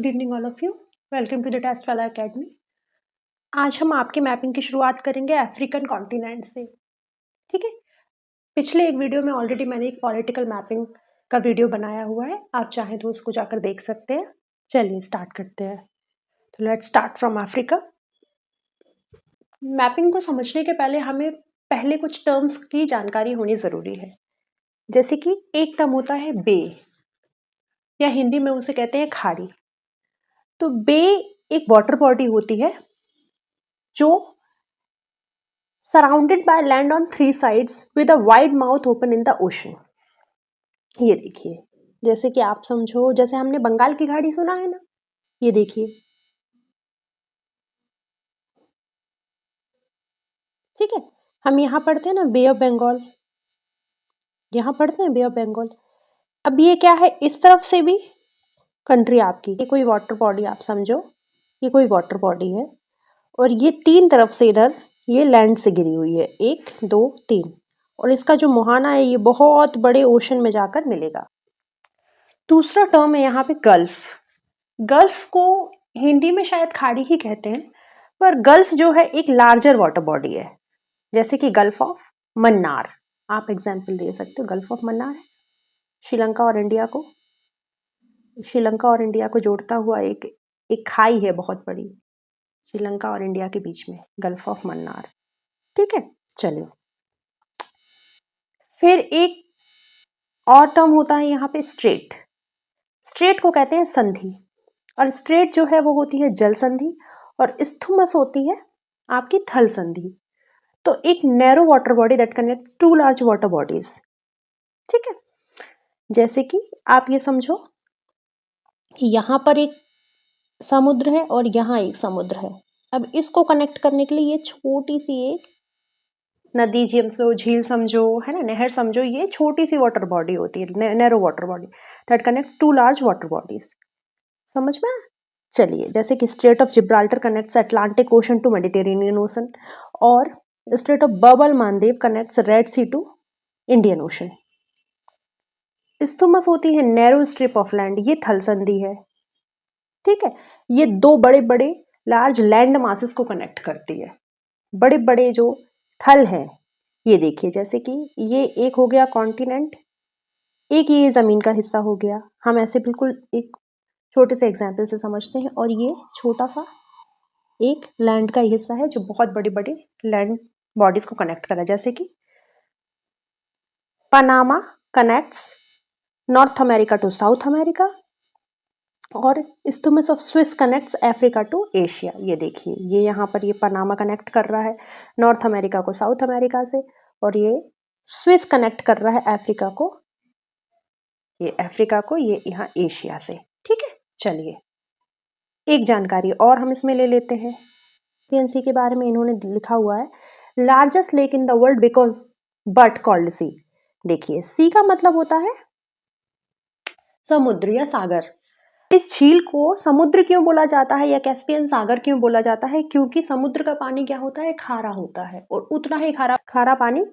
Good evening all of you. Welcome to the test वाला academy. आज हम आपकी मैपिंग की शुरुआत करेंगे अफ्रीकन कॉन्टिनेंट से। ठीक है, पिछले एक वीडियो में ऑलरेडी मैंने एक पॉलिटिकल मैपिंग का वीडियो बनाया हुआ है, आप चाहें तो उसको जाकर देख सकते हैं। चलिए स्टार्ट करते हैं। तो let's start from Africa. Mapping को समझने के पहले हमें पहले कुछ टर्म्स की जानकारी होनी ज़रूरी है। जैसे कि एक टर्म होता है बे, या हिंदी में उसे कहते हैं खाड़ी। तो बे एक वाटर बॉडी होती है जो surrounded by land on 3 sides with a wide mouth open in the ocean. ये देखिए, जैसे कि आप समझो, जैसे हमने बंगाल की खाड़ी सुना है ना, ये देखिए। ठीक है, हम यहाँ पढ़ते हैं ना बे ऑफ बंगाल, यहाँ पढ़ते हैं बे ऑफ बंगाल। अब ये क्या है, इस तरफ से भी कंट्री आपकी, ये कोई वाटर बॉडी आप समझो, ये कोई वाटर बॉडी है, और ये 3 तरफ से इधर ये लैंड से घिरी हुई है, 1 2 3, और इसका जो मुहाना है ये बहुत बड़े ओशन में जाकर मिलेगा। दूसरा टर्म है यहाँ पे गल्फ। गल्फ को हिंदी में शायद खाड़ी ही कहते हैं, पर गल्फ जो है एक लार्जर वाटर बॉडी है, जैसे कि गल्फ ऑफ मन्नार आप एग्जाम्पल दे सकते हो। गल्फ ऑफ मन्नार है श्रीलंका और इंडिया को जोड़ता हुआ एक खाई है बहुत बड़ी, श्रीलंका और इंडिया के बीच में, गल्फ ऑफ मन्नार। ठीक है, चलिए फिर एक और टर्म होता है यहाँ पे स्ट्रेट। स्ट्रेट को कहते हैं संधि, और स्ट्रेट जो है वो होती है जल संधि, और इस्थुमस होती है आपकी थल संधि। तो एक narrow water body that connects 2 large water bodies. ठीक है, जैसे कि आप ये समझो कि यहाँ पर एक समुद्र है और यहाँ एक समुद्र है। अब इसको कनेक्ट करने के लिए ये छोटी सी एक नदी समझो, झील समझो, है ना, नहर समझो, ये छोटी सी वाटर बॉडी होती है, narrow water body that connects 2 large water bodies. समझ में? चलिए, जैसे कि strait of Gibraltar connects Atlantic Ocean to Mediterranean Ocean, और strait of Bab al Mandeb connects Red Sea to Indian Ocean. Isthmus होती है नैरो स्ट्रिप ऑफ लैंड, ये थल संधि है। ठीक है, ये 2 बड़े बड़े लार्ज लैंड मासेस को कनेक्ट करती है, बड़े बड़े जो थल हैं। ये देखिए, जैसे कि ये एक हो गया कॉन्टिनेंट, एक ये जमीन का हिस्सा हो गया। हम ऐसे बिल्कुल एक छोटे से एग्जाम्पल से समझते हैं, और ये छोटा सा एक लैंड का हिस्सा है जो बहुत बड़े बड़े लैंड बॉडीज को कनेक्ट कर रहा है, जैसे कि Panama connects North America to South America, और isthmus of Suez connects Africa to Asia. ये देखिए, ये यहाँ पर ये पनामा कनेक्ट कर रहा है नॉर्थ अमेरिका को साउथ अमेरिका से, और ये स्विस कनेक्ट कर रहा है अफ्रीका को, ये यहाँ एशिया से। ठीक है, चलिए एक जानकारी और हम इसमें ले लेते हैं। पीएनसी के बारे में इन्होंने लिखा हुआ है, largest lake in the world because but called sea. देखिए, सी का मतलब होता है समुद्र या सागर। इस झील को समुद्र क्यों बोला जाता है या कैस्पियन सागर क्यों बोला जाता है? क्योंकि समुद्र का पानी क्या होता है, खारा होता है, और उतना ही खारा पानी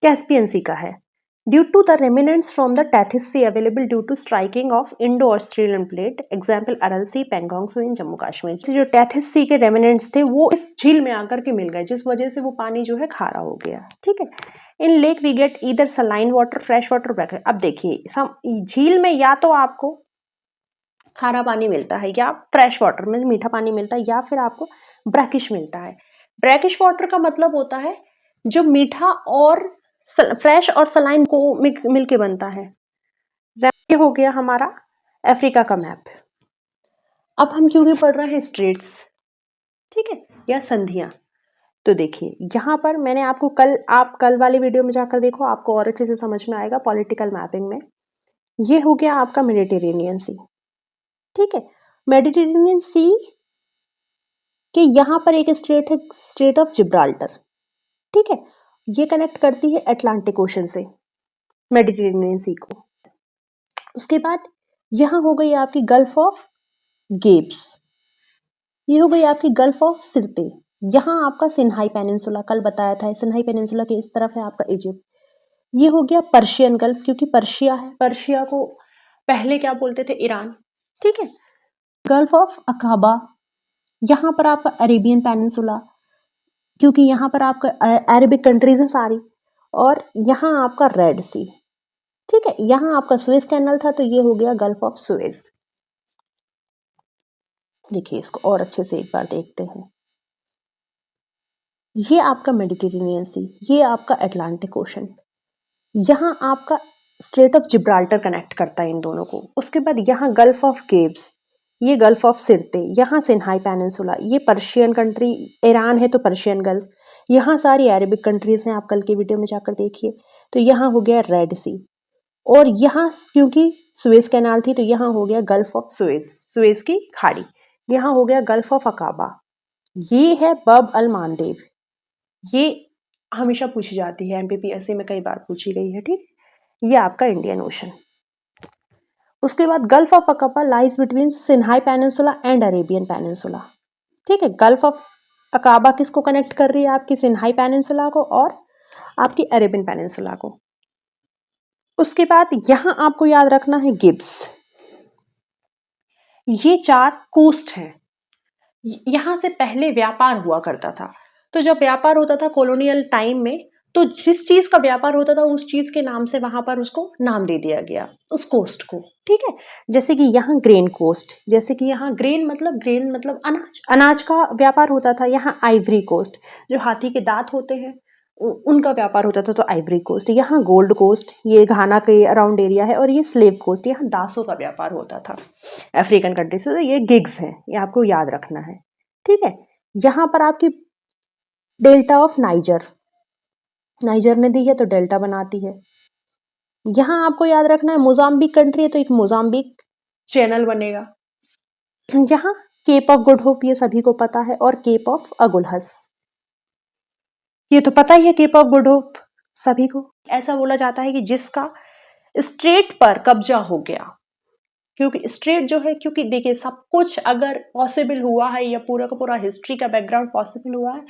कैस्पियन सी का है। Due to the remnants from the Tethys Sea available due to striking of Indo Australian plate, example Aral Sea, Pangong sea in Jammu Kashmir. जो टेथिस सी के रेमिनेंट्स थे वो इस झील में आकर के मिल गए, जिस वजह से वो पानी जो है खारा हो गया। ठीक है, in lake we get either saline water, fresh water, brackish. अब देखिए, झील में या तो आपको खारा पानी मिलता है, या फ्रेश वाटर में मीठा पानी मिलता है, या फिर आपको ब्रैकिश मिलता है। ब्रैकिश वाटर का मतलब होता है जो मीठा और फ्रेश और सलाइन को मिलके बनता है। ये हो गया हमारा अफ्रीका का मैप। अब हम क्यों पढ़ रहे हैं स्ट्रेट्स, ठीक है, या संधियां। तो देखिए, यहाँ पर मैंने आपको आप कल वाले वीडियो में जाकर देखो, आपको और अच्छे से समझ में आएगा पॉलिटिकल मैपिंग में। ये हो गया आपका मेडिटेरेनियन सी। ठीक है, मेडिटेरेनियन सी के यहाँ पर एक स्ट्रेट है, स्ट्रेट ऑफ जिब्राल्टर। ठीक है, ये कनेक्ट करती है अटलांटिक ओशन से मेडिटेरेनियन सी को। उसके बाद यहाँ हो गई आपकी गल्फ ऑफ गेब्स, ये हो गई आपकी गल्फ ऑफ सिरते। यहाँ आपका सिन्हाई पेनिनसुला, कल बताया था, सिन्हाई पेनिनसुला के इस तरफ है आपका इजिप्ट। ये हो गया पर्शियन गल्फ, क्योंकि पर्शिया है, पर्शिया को पहले क्या बोलते थे, ईरान। ठीक है, गल्फ ऑफ अकाबा, यहाँ पर आपका अरेबियन पेनिनसुला, क्योंकि यहाँ पर आपका अरेबिक कंट्रीज है सारी, और यहाँ आपका रेड सी। ठीक है, यहाँ आपका सुएज कैनल था तो ये हो गया गल्फ ऑफ सुएज। देखिए इसको और अच्छे से एक बार देखते हैं। ये आपका मेडिटेरेनियन सी, ये आपका अटलांटिक ओशन, यहाँ आपका स्ट्रेट ऑफ जिब्राल्टर कनेक्ट करता है इन दोनों को। उसके बाद यहाँ गल्फ ऑफ गेब्स, ये गल्फ ऑफ सिरते, यहाँ सिन्हाई पेनिनसुला, ये पर्शियन कंट्री, ईरान है तो पर्शियन गल्फ, यहाँ सारी अरेबिक कंट्रीज हैं, आप कल के वीडियो में जाकर देखिए। तो यहाँ हो गया रेड सी, और यहाँ क्योंकि सुएज कैनाल थी तो यहाँ हो गया गल्फ ऑफ सुएज, सुएज की खाड़ी। यहाँ हो गया गल्फ ऑफ अकाबा, ये है बब अल मांदेब, ये हमेशा पूछी जाती है, एमपीपीएससी में कई बार पूछी गई है। ठीक, ये आपका इंडियन ओशन। उसके बाद Gulf of Aqaba lies between Sinai peninsula and Arabian peninsula. ठीक है, गल्फ ऑफ अकाबा किसको कनेक्ट कर रही है? आपकी सिन्हाई पेनिनसुला को और आपकी अरेबियन पेनिनसुला को। उसके बाद यहां आपको याद रखना है गिब्स, ये 4 कोस्ट हैं। यहां से पहले व्यापार हुआ करता था, तो जब व्यापार होता था कॉलोनियल टाइम में, तो जिस चीज का व्यापार होता था उस चीज के नाम से वहां पर उसको नाम दे दिया गया, उस कोस्ट को। ठीक है, जैसे कि यहाँ ग्रेन कोस्ट, जैसे कि यहाँ ग्रेन मतलब अनाज, अनाज का व्यापार होता था। यहाँ आइवरी कोस्ट, जो हाथी के दांत होते हैं उनका व्यापार होता था, तो आइवरी कोस्ट। यहाँ गोल्ड कोस्ट, ये घाना के अराउंड एरिया है, और ये स्लेव कोस्ट, यहाँ दासों का व्यापार होता था अफ्रीकन कंट्री से। तो ये गिग्स हैं, ये आपको याद रखना है। ठीक है, यहाँ पर आपकी डेल्टा ऑफ नाइजर, नाइजर नदी है तो डेल्टा बनाती है। यहाँ आपको याद रखना है मोजाम्बिक कंट्री है तो एक मोजाम्बिक चैनल बनेगा। यहाँ केप ऑफ गुड होप, ये सभी को पता है, और केप ऑफ अगुलहस, ये तो पता ही है केप ऑफ गुड होप सभी को। ऐसा बोला जाता है कि जिसका स्ट्रेट पर कब्जा हो गया, क्योंकि स्ट्रेट जो है, क्योंकि देखिए सब कुछ अगर पॉसिबल हुआ है या पूरा का पूरा हिस्ट्री का बैकग्राउंड पॉसिबल हुआ है,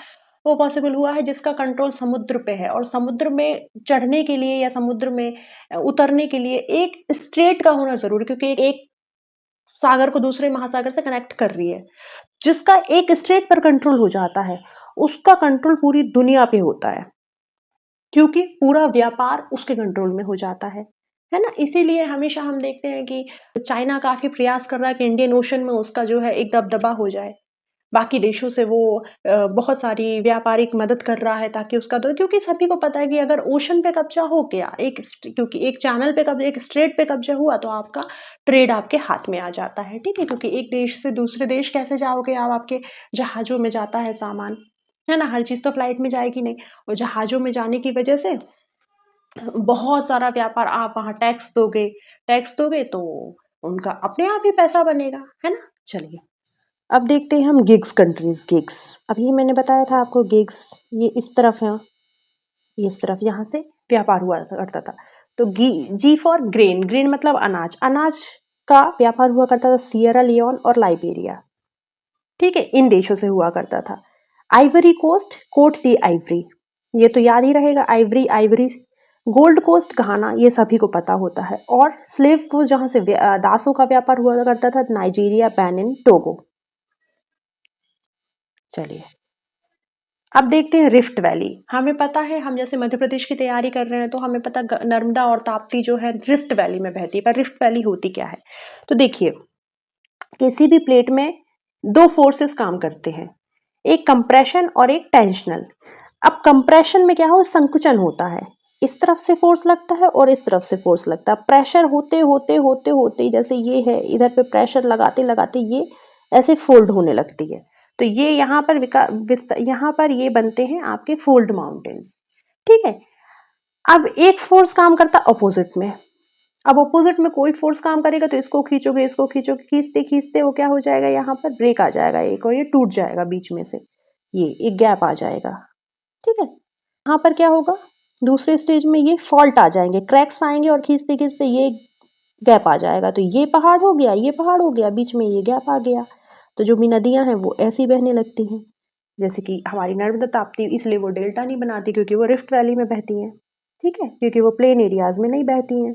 वो पॉसिबल हुआ है जिसका कंट्रोल समुद्र पे है, और समुद्र में चढ़ने के लिए या समुद्र में उतरने के लिए एक स्ट्रेट का होना जरूरी, क्योंकि एक सागर को दूसरे महासागर से कनेक्ट कर रही है। जिसका एक स्ट्रेट पर कंट्रोल हो जाता है उसका कंट्रोल पूरी दुनिया पे होता है, क्योंकि पूरा व्यापार उसके कंट्रोल में हो जाता है ना। इसीलिए हमेशा हम देखते हैं कि चाइना काफी प्रयास कर रहा है कि इंडियन ओशन में उसका जो है एक दबदबा हो जाए, बाकी देशों से वो बहुत सारी व्यापारिक मदद कर रहा है ताकि उसका, तो क्योंकि सभी को पता है कि अगर ओशन पे कब्जा हो गया, क्योंकि एक चैनल पे कब्जा, एक स्ट्रेट पे कब्जा हुआ, तो आपका ट्रेड आपके हाथ में आ जाता है। ठीक है, क्योंकि एक देश से दूसरे देश कैसे जाओगे आप? आपके जहाजों में जाता है सामान, है ना, हर चीज तो फ्लाइट में जाएगी नहीं, और जहाजों में जाने की वजह से बहुत सारा व्यापार, आप वहां टैक्स दोगे तो उनका अपने आप ही पैसा बनेगा, है ना। चलिए अब देखते हैं हम गिग्स कंट्रीज। गिग्स, अभी मैंने बताया था आपको गिग्स, ये इस तरफ है, ये इस तरफ, यहाँ से व्यापार हुआ करता था। तो जी फॉर ग्रेन, ग्रेन मतलब अनाज, अनाज का व्यापार हुआ करता था सियरा लियोन और लाइबेरिया। ठीक है, इन देशों से हुआ करता था। Ivory Coast, Cote d' Ivoire, ये तो याद ही रहेगा, Ivory Ivory. Gold Coast Ghana, ये सभी को पता होता है। और स्लेव कोस्ट, जहां से दासों का व्यापार हुआ करता था, नाइजीरिया, बेनिन, टोगो। चलिए अब देखते हैं रिफ्ट वैली। हमें पता है, हम जैसे मध्य प्रदेश की तैयारी कर रहे हैं तो हमें पता नर्मदा और ताप्ती जो है रिफ्ट वैली में बहती है। पर रिफ्ट वैली होती क्या है? तो देखिए किसी भी प्लेट में 2 फोर्सेस काम करते हैं, एक कंप्रेशन और एक टेंशनल। अब कंप्रेशन में क्या हो, संकुचन होता है, इस तरफ से फोर्स लगता है और इस तरफ से फोर्स लगता है। प्रेशर होते होते होते होते, जैसे ये है, इधर पे प्रेशर लगाते लगाते ये ऐसे फोल्ड होने लगती है। तो ये यहाँ पर ये बनते हैं आपके फोल्ड माउंटेन्स। ठीक है, अब एक फोर्स काम करता अपोजिट में। अब अपोजिट में कोई फोर्स काम करेगा तो इसको खींचोगे, खींचते खींचते वो क्या हो जाएगा, यहाँ पर ब्रेक आ जाएगा एक, और ये टूट जाएगा बीच में से, ये एक गैप आ जाएगा। ठीक है, यहाँ पर क्या होगा, दूसरे स्टेज में ये फॉल्ट आ जाएंगे, क्रैक्स आएंगे, और खींचते खींचते ये गैप आ जाएगा। तो ये पहाड़ हो गया, ये पहाड़ हो गया, बीच में ये गैप आ गया। तो जो भी नदियां हैं वो ऐसी बहने लगती हैं, जैसे कि हमारी नर्मदा ताप्ती, इसलिए वो डेल्टा नहीं बनाती क्योंकि वो रिफ्ट वैली में बहती हैं। ठीक है, क्योंकि वो प्लेन एरियाज में नहीं बहती हैं।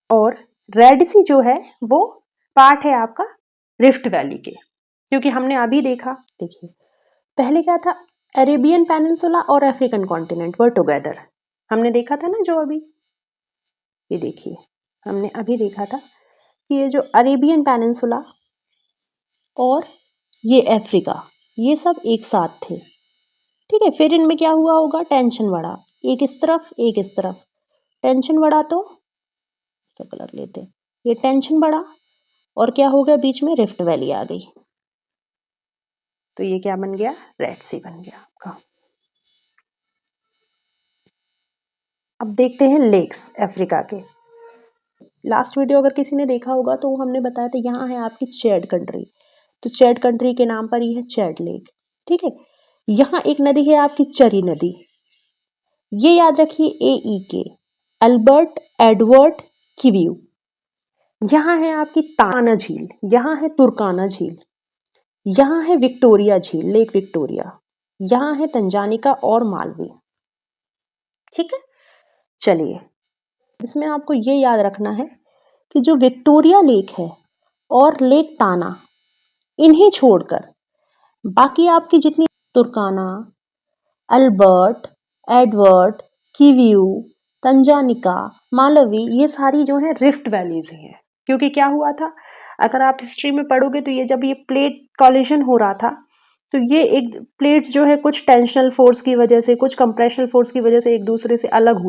और रेड सी जो है वो पार्ट है आपका रिफ्ट वैली के, क्योंकि हमने अभी देखा, देखिए पहले क्या था, अरेबियन पेनिनसुला और अफ्रीकन कॉन्टिनेंट वर टुगेदर, हमने देखा था ना जो अभी, ये देखिए हमने अभी देखा था कि ये जो अरेबियन पेनिनसुला और ये अफ्रीका, ये सब एक साथ थे, ठीक है। फिर इनमें क्या हुआ होगा, टेंशन बढ़ा, एक इस तरफ एक इस तरफ, टेंशन बढ़ा तो कलर लेते, ये टेंशन बढ़ा और क्या हो गया, बीच में रिफ्ट वैली आ गई, तो ये क्या बन गया, रेड सी बन गया आपका। अब देखते हैं लेक्स अफ्रीका के। लास्ट वीडियो अगर किसी ने देखा होगा तो हमने बताया था यहाँ है आपकी चैड कंट्री, तो चैड कंट्री के नाम पर ही है चैड लेक, ठीक है। यहाँ एक नदी है आपकी चरी नदी, ये याद रखिए AEK, अल्बर्ट एडवर्ड किव्यू। यहाँ है आपकी ताना झील, यहाँ है तुर्काना झील, यहाँ है विक्टोरिया झील, लेक विक्टोरिया, यहाँ है तंजानिका और मालवी, ठीक है। चलिए इसमें आपको ये याद रखना है कि जो विक्टोरिया लेक है और लेक ताना, इन्हें छोड़कर बाकी आपकी जितनी तुर्काना, अल्बर्ट एडवर्ड किव्यू, तंजानिका, मालवी, ये सारी जो है रिफ्ट वैलीज ही हैं। क्योंकि क्या हुआ था, अगर आप हिस्ट्री में पढ़ोगे तो ये जब ये प्लेट कॉलिजन हो रहा था तो ये एक प्लेट्स जो है कुछ टेंशनल फोर्स की वजह से, कुछ कंप्रेशनल फोर्स की वजह से एक दूसरे से अलग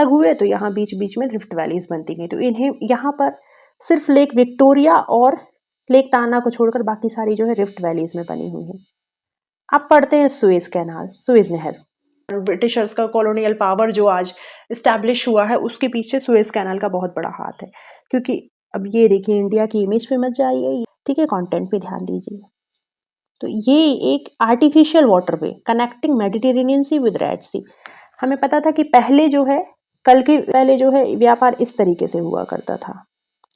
हुए तो यहाँ बीच बीच में रिफ्ट वैलीज बनती गई। तो इन्हें यहाँ पर सिर्फ लेक विक्टोरिया और लेक ताना को छोड़कर बाकी सारी जो है रिफ्ट वैलीज में बनी हुई है। अब पढ़ते हैं सुएज कैनाल, सुएज नहर। ब्रिटिशर्स का कॉलोनियल पावर जो आज इस्टेब्लिश हुआ है उसके पीछे सुएज कैनाल का बहुत बड़ा हाथ है। क्योंकि अब ये देखिए इंडिया की इमेज पे मत जाइए, ठीक है, कंटेंट पे ध्यान दीजिए। तो ये एक artificial waterway connecting Mediterranean Sea with Red Sea. हमें पता था कि पहले जो है, कल के पहले जो है व्यापार इस तरीके से हुआ करता था,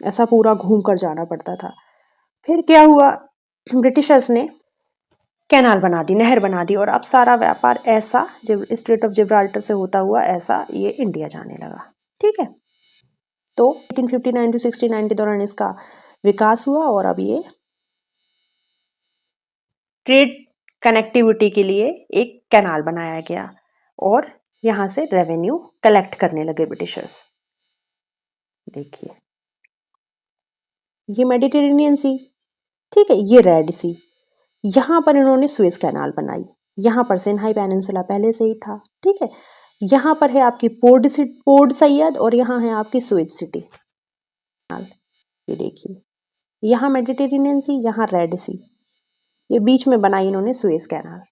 ऐसा पूरा घूम कर जाना पड़ता था। फिर क्या हुआ, ब्रिटिशर्स ने कैनाल बना दी, नहर बना दी, और अब सारा व्यापार ऐसा जब स्ट्रेट ऑफ जिब्राल्टर से होता हुआ ऐसा ये इंडिया जाने लगा, ठीक है। तो 1859 to 69 के दौरान इसका विकास हुआ और अब ये ट्रेड कनेक्टिविटी के लिए एक कैनाल बनाया गया और यहाँ से रेवेन्यू कलेक्ट करने लगे ब्रिटिशर्स। देखिए ये मेडिटेरेनियन सी, ठीक है, ये रेड सी, यहाँ पर इन्होंने सुएज कैनाल बनाई, यहाँ पर सिन्हाई पेनिनसुला पहले से ही था, ठीक है। यहाँ पर है आपकी पोर्ट सैयद और यहाँ है आपकी सुएज सिटी। ये देखिए यहाँ मेडिटेरेनियन सी, यहाँ रेड सी, ये बीच में बनाई इन्होंने सुएज कैनाल।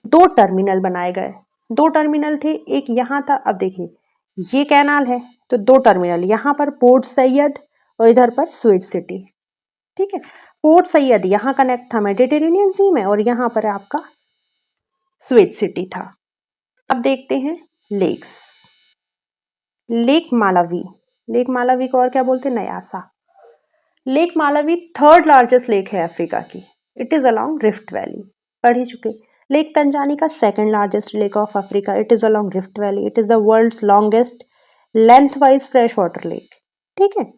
दो टर्मिनल बनाए गए, दो टर्मिनल थे, एक यहाँ था। अब देखिए ये कैनाल है तो दो टर्मिनल, यहाँ पर पोर्ट सैयद और इधर पर सुएज सिटी, ठीक है। पोर्ट सैयद यहाँ कनेक्ट था मेडिटेरेनियन सी में और यहाँ पर आपका सुएज सिटी था। अब देखते हैं lakes. Lake Malawi, Lake Malawi को और क्या बोलते हैं, Nyasa. Lake Malawi third largest lake है अफ्रीका की, it is along Rift Valley, पढ़ ही चुके। Lake Tanganyika second largest lake of Africa, it is along Rift Valley, it is the world's longest length wise fresh water lake, ठीक है।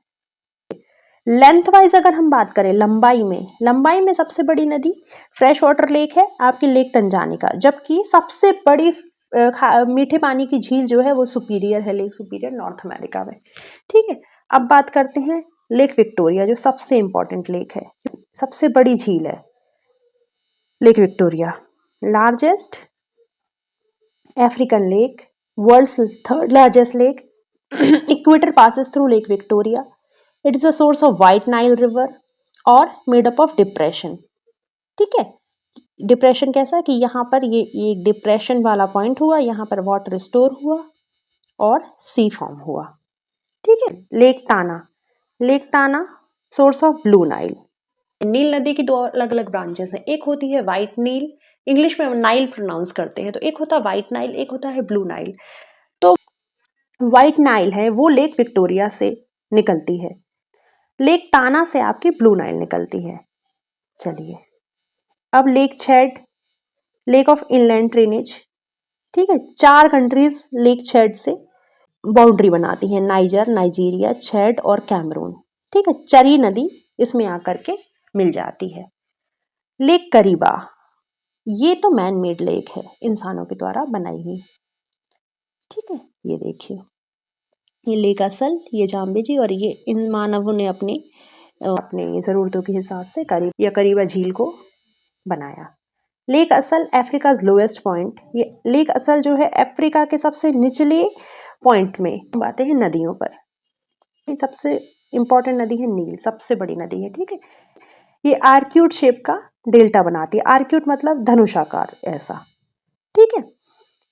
Length wise अगर हम बात करें लंबाई में सबसे बड़ी नदी फ्रेश वाटर लेक है आपकी लेक तंजानिका, जबकि सबसे बड़ी मीठे पानी की झील जो है वो सुपीरियर है, लेक सुपीरियर नॉर्थ अमेरिका में, ठीक है। अब बात करते हैं लेक विक्टोरिया, जो सबसे इंपॉर्टेंट लेक है, सबसे बड़ी झील है Lake Victoria, largest African lake, world's third largest lake, equator passes through Lake Victoria, it is a source of White Nile river और मेड अप ऑफ डिप्रेशन, ठीक है। डिप्रेशन कैसा कि यहाँ पर ये एक डिप्रेशन वाला पॉइंट हुआ, यहाँ पर वाटर स्टोर हुआ और सी फॉर्म हुआ, ठीक है। लेक ताना सोर्स ऑफ ब्लू नाइल। नील नदी की दो अलग अलग ब्रांचेस हैं, एक होती है व्हाइट नील, इंग्लिश में नाइल प्रोनाउंस करते हैं, तो एक होता है व्हाइट नाइल, एक होता है ब्लू नाइल। तो व्हाइट नाइल है वो लेक विक्टोरिया से निकलती है, लेक ताना से आपकी ब्लू नाइल निकलती है। चलिए अब lake Chad, lake of inland drainage, ठीक है। 4 कंट्रीज लेक चैड से बाउंड्री बनाती हैं, नाइजर, नाइजीरिया, चैड और कैमरून, ठीक है, चरी नदी इसमें आकर के मिल जाती है। लेक करीबा, ये तो मैन मेड लेक है, इंसानों के द्वारा बनाई हुई। ठीक है, ये देखिए, ये लेक असल, ये जाम्बेजी, और ये इन मानवों ने अपनी अपनी ज़रूरतों के हिसाब से करीबा झील को बनाया। लेक असल अफ्रीकाज लोएस्ट पॉइंट, ये लेक असल जो है अफ्रीका के सबसे निचले पॉइंट में। बातें हैं नदियों पर, ये सबसे इंपॉर्टेंट नदी है नील, सबसे बड़ी नदी है। ठीक है, ये आर्क्यूट शेप का डेल्टा बनाती है। आर्क्यूट मतलब धनुषाकार ऐसा। ठीक है,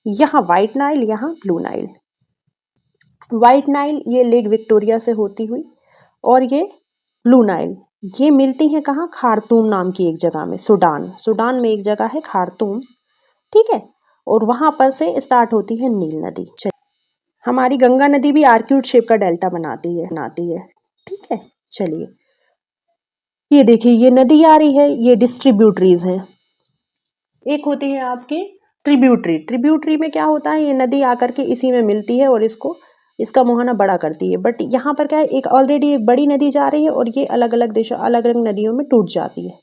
यहाँ व्हाइट नाइल, यहाँ ब्लू नाइल। व्हाइट नाइल ये लेक विक्टोरिया से होती हुई, और ये ब्लू नाइल ये मिलती हैं कहाँ, खार्तूम नाम की एक जगह में, सूडान में एक जगह है खार्तूम। ठीक है, और वहां पर से स्टार्ट होती है नील नदी। हमारी गंगा नदी भी आर्क्यूट शेप का डेल्टा बनाती है। ठीक है, चलिए ये देखिए, ये नदी आ रही है, ये डिस्ट्रीब्यूटरीज हैं। एक होती है आपकी ट्रिब्यूटरी में क्या होता है, ये नदी आकर के इसी में मिलती है और इसका मुहाना बड़ा करती है। बट यहाँ पर क्या है, एक ऑलरेडी एक बड़ी नदी जा रही है और ये अलग अलग नदियों में टूट जाती है।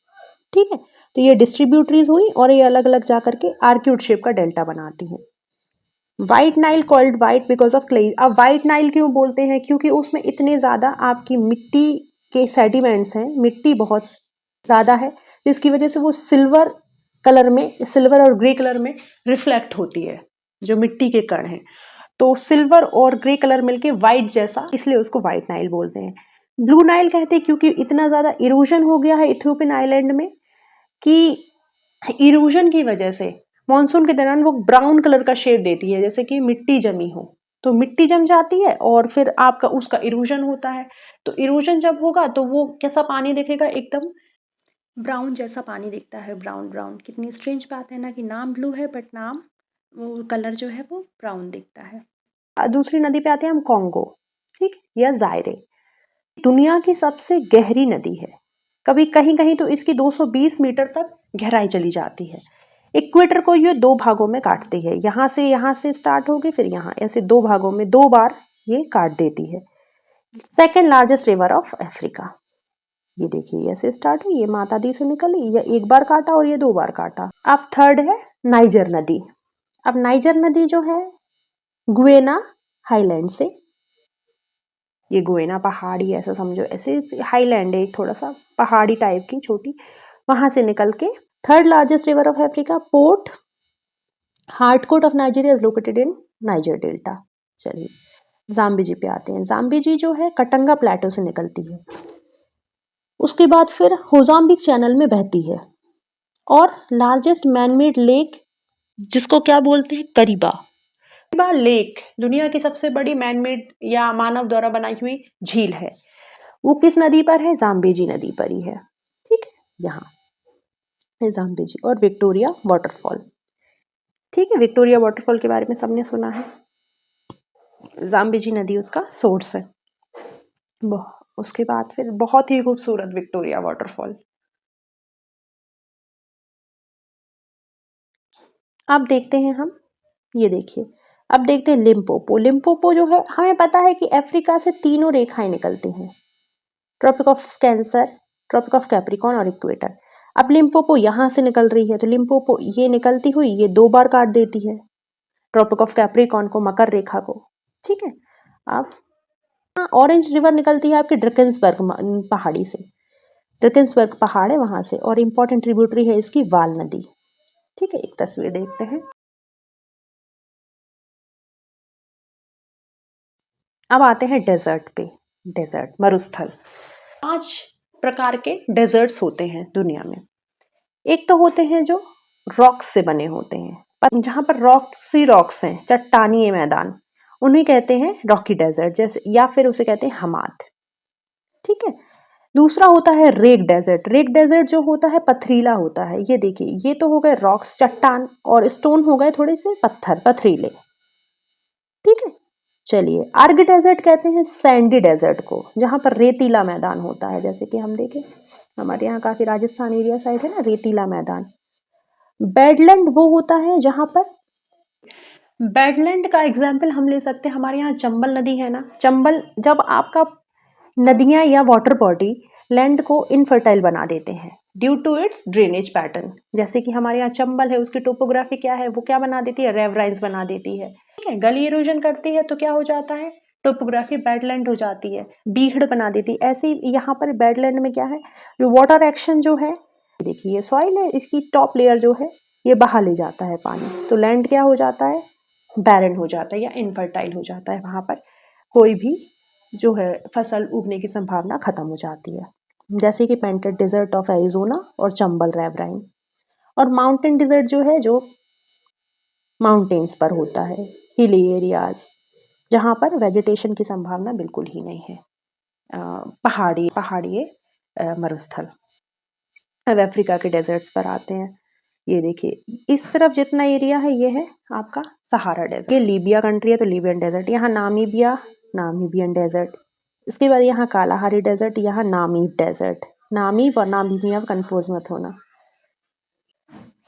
ठीक है, तो ये डिस्ट्रीब्यूटरीज हुई और ये अलग अलग जा करके आर्क्यूट शेप का डेल्टा बनाती है। White Nile called white because of clay. अब व्हाइट नाइल क्यों बोलते हैं, क्योंकि उसमें इतने ज़्यादा आपकी मिट्टी के सेडिमेंट्स हैं, मिट्टी बहुत ज़्यादा है, जिसकी वजह से वो सिल्वर और ग्रे कलर में रिफ्लेक्ट होती है, जो मिट्टी के कण हैं। तो सिल्वर और ग्रे कलर मिलके व्हाइट जैसा, इसलिए उसको व्हाइट नाइल बोलते हैं। ब्लू नाइल कहते हैं क्योंकि इतना ज़्यादा इरोजन हो गया है इथियोपियन आइलैंड में, कि इरोजन की वजह से मॉनसून के दौरान वो ब्राउन कलर का शेड देती है, जैसे कि मिट्टी जमी हो। तो मिट्टी जम जाती है और फिर आपका उसका इरोजन होता है। तो इरोजन जब होगा तो वो कैसा पानी दिखेगा, एकदम ब्राउन जैसा पानी दिखता है, ब्राउन। कितनी स्ट्रेंज बात है ना, कि नाम ब्लू है बट नाम वो कलर जो है वो ब्राउन दिखता है। दूसरी नदी पे आते हैं हम, कॉन्गो। ठीक, या जायरे, दुनिया की सबसे गहरी नदी है। कभी कहीं तो इसकी 220 मीटर तक गहराई चली जाती है। इक्वेटर को ये दो भागों में काटती है, यहाँ से स्टार्ट होगी, फिर यहाँ, ऐसे दो भागों में 2 बार ये काट देती है। Second largest river of Africa, ये देखिए ऐसे स्टार्ट हुई, ये माता दी से निकली, ये एक बार काटा और ये 2 बार काटा। अब थर्ड है नाइजर नदी। अब नाइजर नदी जो है गुएना हाईलैंड से, ये गुएना पहाड़ी ऐसा समझो, ऐसे हाईलैंड है एक थोड़ा सा पहाड़ी टाइप की छोटी, वहां से निकल के third largest river of Africa, Port Harcourt of Nigeria is located in Niger Delta. चलिए जाम्बेजी पे आते हैं। जाम्बेजी जो है कटंगा प्लेटो से निकलती है, उसके बाद फिर होजाम्बिक चैनल में बहती है, और लार्जेस्ट मैनमेड लेक जिसको क्या बोलते हैं, करीबा लेक दुनिया की सबसे बड़ी मैनमेड या मानव द्वारा बनाई हुई झील है। वो किस नदी पर है, जाम्बेजी नदी पर ही है। ठीक है, यहाँ है जाम्बेजी। और विक्टोरिया वाटरफॉल। ठीक है, विक्टोरिया वाटरफॉल के बारे में सबने सुना है, जाम्बेजी नदी उसका सोर्स है। उसके बाद फिर बहुत ही खूबसूरत विक्टोरिया वाटरफॉल। अब देखते हैं हम, ये देखिए, अब देखते हैं लिम्पोपो। लिम्पोपो जो है, हमें पता है कि अफ्रीका से 3 रेखाएं निकलती हैं, Tropic of Cancer, Tropic of Capricorn और इक्वेटर। अब लिम्पोपो यहाँ से निकल रही है, तो लिम्पोपो ये निकलती हुई ये 2 बार काट देती है ट्रॉपिक ऑफ कैप्रिकॉर्न को, मकर रेखा को। ठीक है, अब ऑरेंज रिवर निकलती है आपके ड्रकेंसबर्ग पहाड़ी से, ड्रकेंसबर्ग पहाड़ है वहां से, और इंपॉर्टेंट ट्रिब्यूटरी है इसकी वाल नदी। ठीक है, एक तस्वीर देखते हैं। अब आते हैं डेजर्ट पे। डेजर्ट मरुस्थल, 5 प्रकार के डेजर्ट्स होते हैं दुनिया में। एक तो होते हैं जो रॉक्स से बने होते हैं, जहां पर रॉक्स हैं, चट्टानी मैदान, उन्हें कहते हैं रॉकी डेजर्ट, जैसे, या फिर उसे कहते हैं हमाद। ठीक है, दूसरा होता है रेग डेजर्ट। रेग डेजर्ट जो होता है पथरीला होता है। ये देखिए, ये तो हो गए रॉक्स, चट्टान, और स्टोन हो गए थोड़े से पथरीले। ठीक है, चलिए अर्ग डेजर्ट कहते हैं सैंडी डेजर्ट को, जहां पर रेतीला मैदान होता है, जैसे कि हम देखें हमारे यहाँ काफी राजस्थान एरिया साइड है ना, रेतीला मैदान। बेडलैंड वो होता है जहां पर, बेडलैंड का एग्जाम्पल हम ले सकते हैं, हमारे यहाँ चंबल नदी है ना, चंबल जब आपका नदियाँ या वाटर बॉडी लैंड को इनफर्टाइल बना देते हैं due to its drainage pattern. जैसे कि हमारे यहाँ चंबल है, उसकी टोपोग्राफी क्या है, वो क्या बना देती है, रेवराइंस बना देती है। ठीक है, गली इरोजन करती है तो क्या हो जाता है, टोपोग्राफी बैडलैंड हो जाती है, बीहड़ बना देती है। ऐसे ही यहाँ पर बैडलैंड में क्या है, जो वाटर एक्शन जो है, देखिए ये सॉइल है, इसकी टॉप लेयर जो है ये बहा ले जाता है पानी, तो लैंड क्या हो जाता है, बैरन हो जाता है या इनफर्टाइल हो जाता है। वहाँ पर कोई भी जो है फसल उगने की संभावना खत्म हो जाती है। जैसे कि पेंटेड डिजर्ट ऑफ एरिजोना और चंबल रेवराइन। और माउंटेन डिजर्ट जो है, जो माउंटेन्स पर होता है, हिली एरियाज, जहाँ पर वेजिटेशन की संभावना बिल्कुल ही नहीं है, पहाड़ी मरुस्थल। अब अफ्रीका के डेजर्ट्स पर आते हैं। ये देखिए इस तरफ जितना एरिया है ये है आपका सहारा डेजर्ट। ये लीबिया कंट्री है तो लीबियन डेजर्ट, यहाँ नामीबियन डेजर्ट। इसके बाद यहाँ कालाहारी डेजर्ट, यहाँ नामीब डेजर्ट। नामीब और नामीबिया कंफ्यूज मत होना।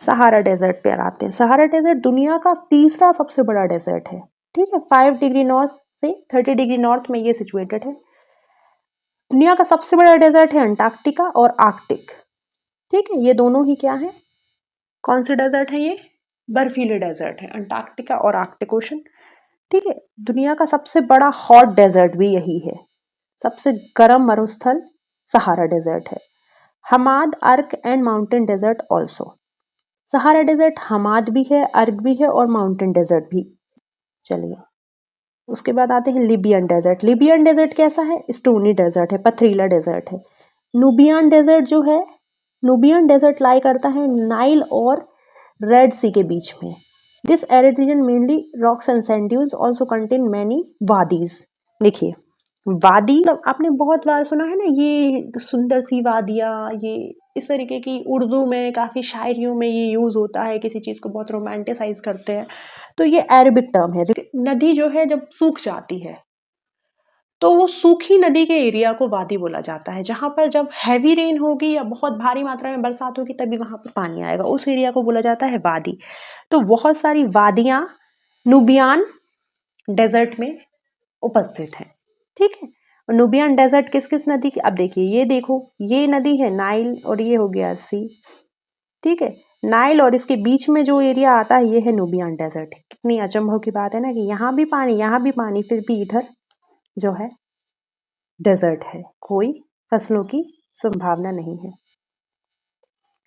सहारा डेजर्ट पे आते हैं। सहारा डेजर्ट दुनिया का तीसरा सबसे बड़ा डेजर्ट है। ठीक है, 5 डिग्री नॉर्थ से 30 डिग्री नॉर्थ में ये सिचुएटेड है। दुनिया का सबसे बड़ा डेजर्ट है अंटार्कटिका और आर्कटिक। ठीक है, ये दोनों ही क्या है, कौन से डेजर्ट है, ये बर्फीले डेजर्ट है, अंटार्कटिका और आर्कटिक ओशन। ठीक है, दुनिया का सबसे बड़ा हॉट डेजर्ट भी यही है। सबसे गर्म मरुस्थल सहारा डेजर्ट है। हमाद, अर्क and mountain desert also. Sahara desert हमाद भी है, अर्क भी है और माउंटेन डेजर्ट भी। चलिए उसके बाद आते हैं लिबियन डेजर्ट। लिबियन डेजर्ट कैसा है, स्टोनी डेजर्ट है, पथरीला डेजर्ट है। नूबियन डेजर्ट जो है, नूबियन डेजर्ट लाई करता है नाइल और रेड सी के बीच में। This arid region mainly rocks and sand dunes also contain many wadis. देखिए वादी आपने बहुत बार सुना है ना, ये सुंदर सी वादियाँ, ये इस तरीके की उर्दू में काफ़ी शायरियों में ये यूज़ होता है, किसी चीज़ को बहुत रोमांटिसाइज करते हैं। तो ये अरबिक टर्म है। नदी जो है जब सूख जाती है तो वो सूखी नदी के एरिया को वादी बोला जाता है। जहाँ पर जब हैवी रेन होगी या बहुत भारी मात्रा में बरसात होगी तभी वहाँ पर पानी आएगा, उस एरिया को बोला जाता है वादी। तो बहुत सारी वादियाँ नूबियन डेजर्ट में उपस्थित हैं। ठीक है, और नूबियन डेजर्ट किस किस नदी की, अब देखिए ये देखो, ये नदी है नाइल और ये हो गया सी। ठीक है, नाइल और इसके बीच में जो एरिया आता है ये है नूबियन डेजर्ट। कितनी अचंभव की बात है ना कि यहाँ भी पानी यहाँ भी पानी, फिर भी इधर जो है डेजर्ट है, कोई फसलों की संभावना नहीं है।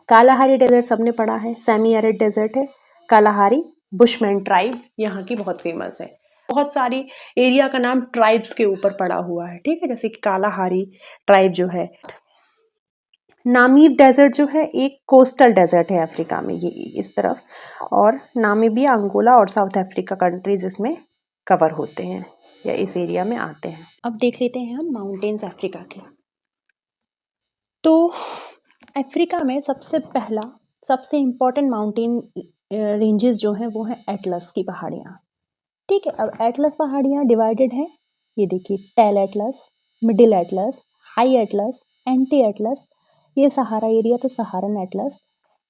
कालाहारी डेजर्ट सबने पढ़ा है, सेमी एरिड डेजर्ट है। कालाहारी बुशमैन ट्राइब यहाँ की बहुत फेमस है। बहुत सारी एरिया का नाम ट्राइब्स के ऊपर पड़ा हुआ है। ठीक है, जैसे कि कालाहारी ट्राइब जो है। नामीब डेजर्ट जो है एक कोस्टल डेजर्ट है अफ्रीका में, ये इस तरफ, और नामीबिया, अंगोला और साउथ अफ्रीका कंट्रीज इसमें कवर होते हैं या इस एरिया में आते हैं। अब देख लेते हैं हम माउंटेन्स अफ्रीका के। तो अफ्रीका में सबसे पहला सबसे इम्पोर्टेंट माउंटेन रेंजेस जो हैं वो हैं एटलस की पहाड़ियाँ। ठीक है, अब एटलस पहाड़ियाँ डिवाइडेड है, ये देखिए Tell Atlas, Middle Atlas, High Atlas, Anti Atlas, ये सहारा एरिया तो सहारन एटलस।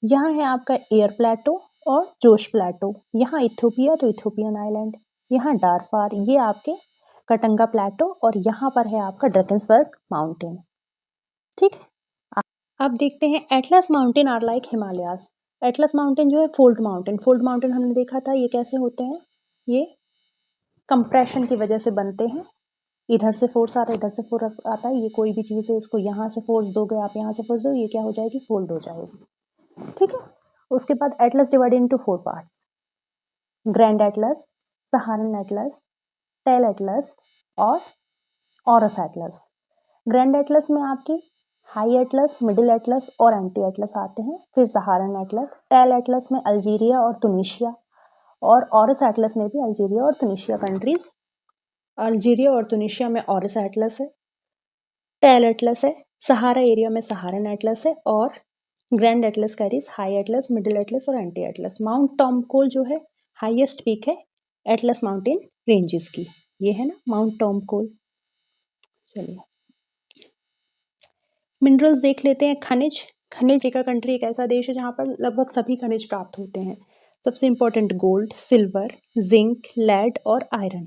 यहाँ है आपका एयर प्लेटो और जोश प्लेटो, यहाँ इथोपिया तो इथोपियन आइलैंड, यहाँ डारफार, ये आपके कटंगा प्लेटो, और यहाँ पर है आपका ड्रैकन्सबर्ग माउंटेन। ठीक है, अब देखते हैं Atlas mountain are like Himalayas. Atlas mountain जो है फोल्ड माउंटेन, फोल्ड माउंटेन हमने देखा था, ये कैसे होते हैं, ये कंप्रेशन की वजह से बनते हैं। इधर से फोर्स आता है, इधर से फोर्स आता है, ये कोई भी चीज़ है इसको यहाँ से फोर्स दोगे आप, यहाँ से फोर्स दो, ये क्या हो जाएगी, फोल्ड हो जाएगी। ठीक है, उसके बाद Atlas divided into 4 parts, Grand Atlas, Saharan Atlas, Tell Atlas और ऑरस एटलस। ग्रैंड एटलस में आपके हाई एटलस, मिडिल एटलस और एंटी एटलस आते हैं। फिर सहारन एटलस, टेल एटलस में अल्जीरिया और तुनिशिया, और ऑरस एटलस में भी अल्जीरिया और तुनिशिया कंट्रीज। अल्जीरिया और तुनिशिया में ऑरस एटलस है, टेल एटलस है, सहारा एरिया में सहारन एटलस है, और grand Atlas carries high Atlas, Middle Atlas और एंटी एटलस। माउंट टॉमकोल जो है हाईएस्ट पीक है एटलस माउंटेन रेंजेस की, ये है ना माउंट टॉमकोल। चलिए मिनरल्स देख लेते हैं। खनिज, अफ्रीका कंट्री एक ऐसा देश है जहाँ पर लगभग सभी खनिज प्राप्त होते हैं। सबसे important gold, silver, zinc, lead और आयरन।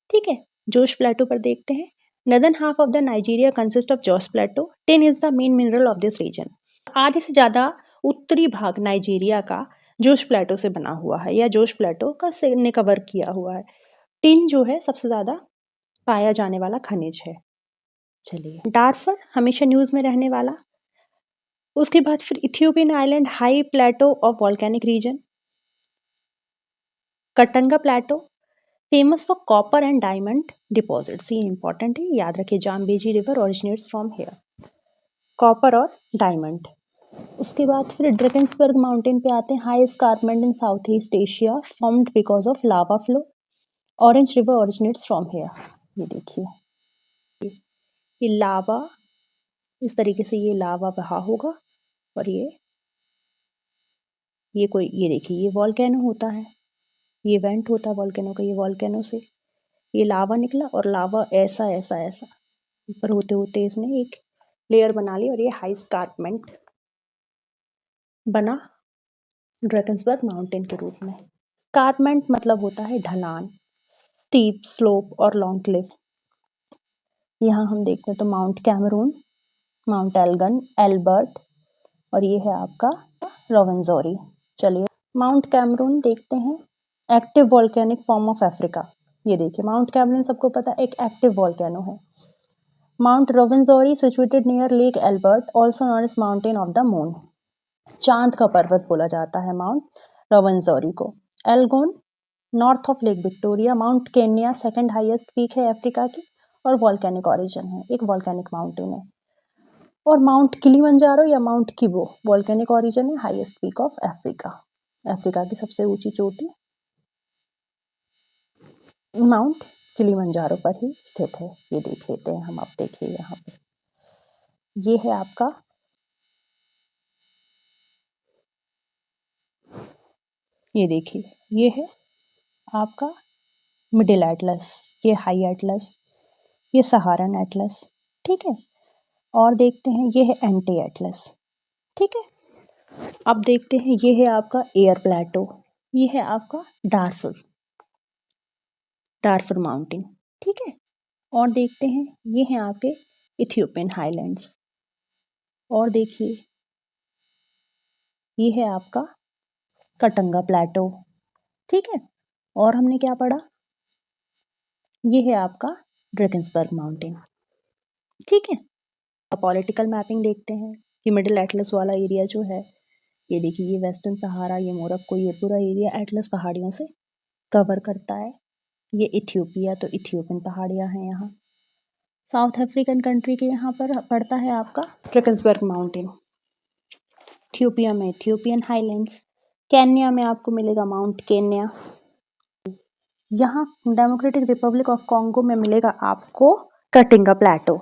ठीक है, जोश प्लेटो पर देखते हैं। Northern half of the Nigeria consists of Jos Plateau. Tin is the main mineral of this region. आधे से ज़्यादा उत्तरी भाग नाइजीरिया का जोश प्लेटो से बना हुआ है या जोश प्लेटो का ने कवर किया हुआ है। टिन जो है सबसे ज़्यादा पाया जाने वाला खनिज है। चलिए, डार्फर हमेशा न्यूज़ में रहने वाला। उसके बाद फिर Ethiopian island high plateau of volcanic region. Katanga plateau famous for copper and diamond deposits, ये इंपॉर्टेंट है, याद रखिए। Zambezi river originates from here, copper और डायमंड। उसके बाद फिर ड्रैगन्सबर्ग माउंटेन पे आते हैं। High escarpment in South East Asia formed because of lava flow. Orange river originates from here, ये देखिए, ये लावा, इस तरीके से ये लावा बहा होगा और ये देखिए, ये वॉल्केनो होता है, ये वेंट होता है वॉल्केनो का, ये वॉल्केनो से ये लावा निकला और लावा ऐसा ऐसा ऐसा ऊपर होते होते इसने एक लेयर बना ली और ये हाई स्कार्पमेंट बना ड्रैगन्सबर्ग माउंटेन के रूप में। स्कार्पमेंट मतलब होता है ढलान, स्टीप स्लोप और लॉन्ग क्लिफ। यहाँ हम देखते हैं तो Mount Cameroon, Mount Elgon, Elbert और ये है आपका रोवेंजोरी। चलिए, माउंट कैमरून देखते हैं, active volcanic form of Africa. ये देखिए, माउंट कैमरून सबको पता है एक एक्टिव वॉल्केनो है। Mount Ruwenzori situated near Lake Albert, also known as mountain of the moon, चांद का पर्वत बोला जाता है माउंट रोवेंजोरी को। Elgon north of Lake Victoria. Mount Kenya second highest peak है अफ्रीका की और वॉल्केनिक ओरिजिन है, एक वॉल्केनिक माउंटेन है। और माउंट किलिमंजारो या माउंट किबो वॉल्केनिक ओरिजिन है, highest peak of Africa, Africa की सबसे ऊंची चोटी माउंट किलिमंजारो पर ही स्थित है। ये देख लेते हैं हम, आप देखिए यहाँ पे, ये है आपका, ये देखिए, ये है आपका मिडिल एटलस, ये हाई एटलस, ये सहारन एटलस, ठीक है। और देखते हैं ये है एंटी एटलस, ठीक है। अब देखते हैं ये है आपका एयर प्लेटो, ये है आपका डार्फर माउंटेन, ठीक है। और देखते हैं ये हैं आपके इथियोपियन हाईलैंड्स। और देखिए ये है आपका कटंगा प्लेटो, ठीक है। और हमने क्या पढ़ा, ये है आपका ड्रैगन्सबर्ग माउंटेन, ठीक है। अब पॉलिटिकल मैपिंग देखते हैं कि मिडिल एटलस वाला एरिया जो है, ये देखिए, ये वेस्टर्न सहारा, ये मोरक्को, ये पूरा एरिया एटलस पहाड़ियों से कवर करता है। ये इथियोपिया, तो इथियोपियन पहाड़ियाँ हैं यहाँ। साउथ अफ्रीकन कंट्री के यहाँ पर पड़ता है आपका ड्रैगन्सबर्ग माउंटेन। इथियोपिया में इथियोपियन हाईलैंड्स, केन्या में आपको मिलेगा माउंट केन्या। यहाँ डेमोक्रेटिक रिपब्लिक ऑफ कॉन्गो में मिलेगा आपको कटिंगा प्लेटो,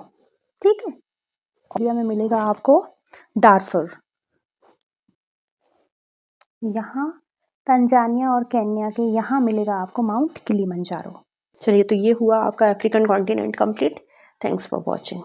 ठीक है। इंडिया में मिलेगा आपको डार्फर। यहाँ तंजानिया और केन्या के यहाँ मिलेगा आपको माउंट किलिमंजारो। चलिए, तो ये हुआ आपका African continent complete. Thanks for watching.